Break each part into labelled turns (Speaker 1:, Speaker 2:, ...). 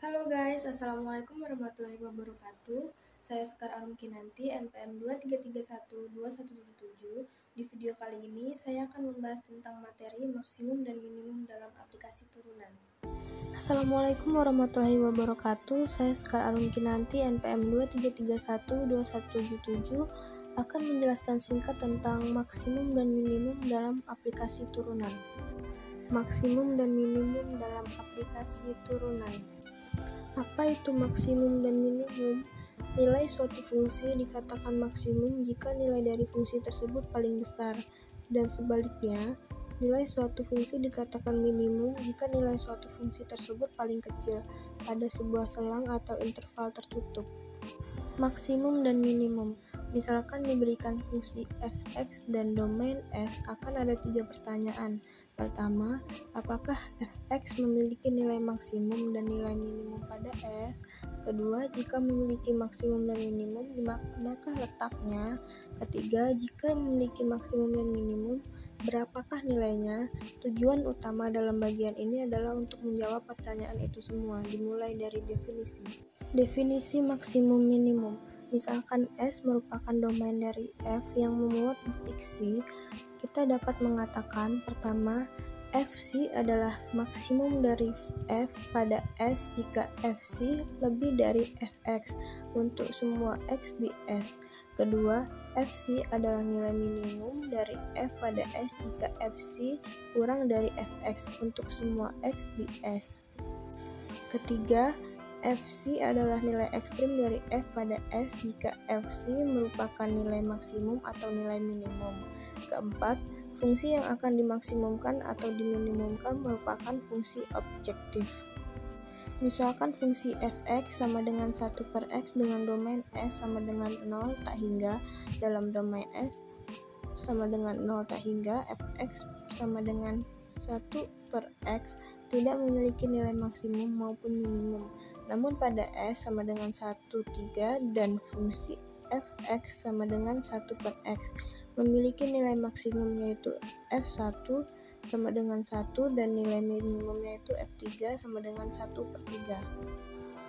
Speaker 1: Halo guys, Assalamualaikum warahmatullahi wabarakatuh. Saya Sekar Arum Kinanti, NPM 23312177. Di video kali ini, saya akan membahas tentang materi maksimum dan minimum dalam aplikasi turunan. Assalamualaikum warahmatullahi wabarakatuh. Saya Sekar Arum Kinanti, NPM 23312177, akan menjelaskan singkat tentang maksimum dan minimum dalam aplikasi turunan. Maksimum dan minimum dalam aplikasi turunan. Apa itu maksimum dan minimum? Nilai suatu fungsi dikatakan maksimum jika nilai dari fungsi tersebut paling besar, dan sebaliknya, nilai suatu fungsi dikatakan minimum jika nilai suatu fungsi tersebut paling kecil pada sebuah selang atau interval tertutup. Maksimum dan minimum. Misalkan diberikan fungsi f(x) dan domain S, akan ada 3 pertanyaan. Pertama, apakah f(x) memiliki nilai maksimum dan nilai minimum pada S? Kedua, jika memiliki maksimum dan minimum, di manakah letaknya? Ketiga, jika memiliki maksimum dan minimum, berapakah nilainya? Tujuan utama dalam bagian ini adalah untuk menjawab pertanyaan itu semua, dimulai dari definisi. Definisi maksimum minimum. Misalkan S merupakan domain dari F yang memuat titik C, kita dapat mengatakan pertama, FC adalah maksimum dari F pada S jika FC lebih dari Fx untuk semua X di S. Kedua, FC adalah nilai minimum dari F pada S jika FC kurang dari Fx untuk semua X di S. Ketiga, FC adalah nilai ekstrim dari F pada S jika FC merupakan nilai maksimum atau nilai minimum. Keempat, fungsi yang akan dimaksimumkan atau diminimumkan merupakan fungsi objektif. Misalkan fungsi fx sama dengan 1/x dengan domain S sama dengan 0 tak hingga, dalam domain S sama dengan 0 tak hingga, fx sama dengan 1/x tidak memiliki nilai maksimum maupun minimum. Namun pada S sama dengan 1,3 dan fungsi fx sama dengan 1/x memiliki nilai maksimum yaitu f1 sama dengan 1 dan nilai minimum yaitu f3 sama dengan 1/3.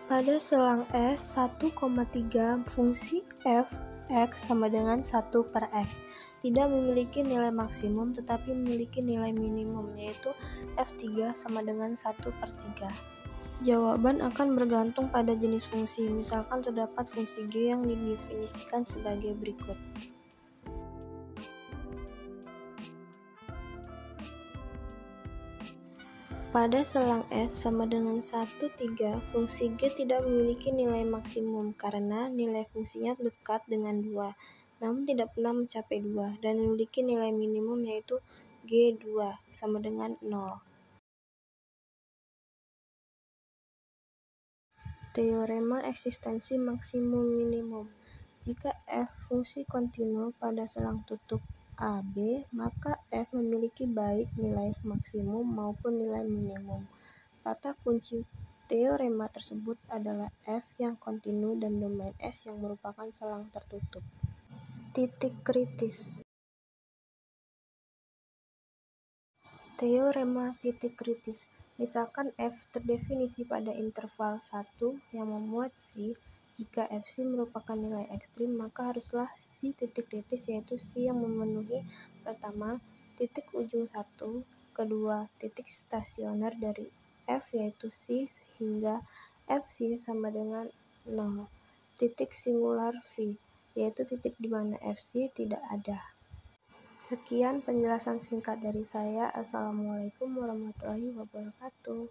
Speaker 1: Pada selang S 1,3 fungsi fx sama dengan 1/x tidak memiliki nilai maksimum tetapi memiliki nilai minimum yaitu f3 sama dengan 1/3. Jawaban akan bergantung pada jenis fungsi, misalkan terdapat fungsi G yang didefinisikan sebagai berikut. Pada selang S sama dengan 1,3, fungsi G tidak memiliki nilai maksimum karena nilai fungsinya dekat dengan 2, namun tidak pernah mencapai 2, dan memiliki nilai minimum yaitu G2 sama dengan 0. Teorema eksistensi maksimum minimum. Jika f fungsi kontinu pada selang tutup AB, maka f memiliki baik nilai maksimum maupun nilai minimum. Kata kunci teorema tersebut adalah f yang kontinu dan domain S yang merupakan selang tertutup. Titik kritis. Teorema titik kritis. Misalkan f terdefinisi pada interval 1 yang memuat C, jika Fc merupakan nilai ekstrim, maka haruslah C titik kritis yaitu C yang memenuhi pertama, titik ujung 1, kedua, titik stasioner dari F yaitu C hingga Fc sama dengan 0, titik singular V, yaitu titik di mana Fc tidak ada. Sekian penjelasan singkat dari saya. Assalamualaikum warahmatullahi wabarakatuh.